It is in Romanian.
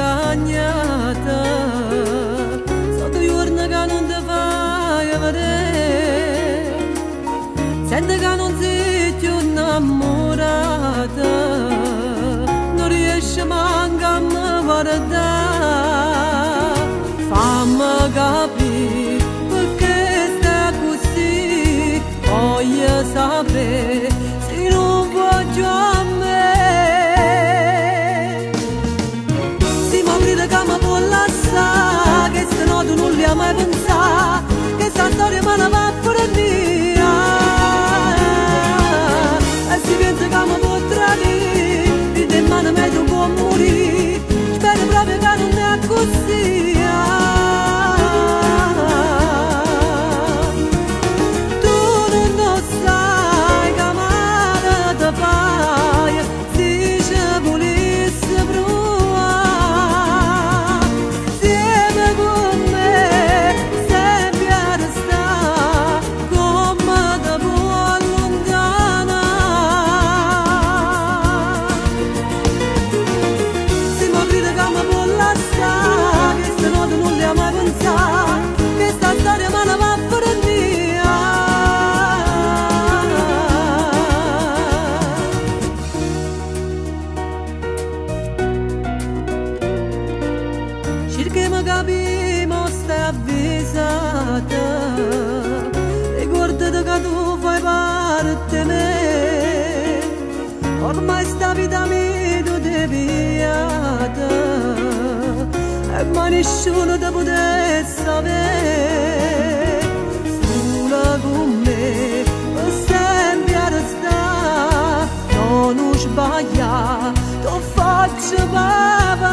ingannata, sotto giorno che non ti fai vedere, senti che non sei più innamorata, non riesci manco a me guardare, fammi capire perché stai così, voglio sapere se non voglio a me. Che se no tu non li hai mai pensato, che sta storia me la va pure mia. E si pensa che mi può tradire, di te in mano meglio può morire, spero proprio che non è così. Tu non sai che male ti fai, se ci volessi che mi capimo stai avvisata, ricordati che tu fai parte di me, ormai sta vita mia tu deviata, e ma nessuno ti potesse sapere, sola con me, per sempre a restare, non sbagliare, ti faccio papà.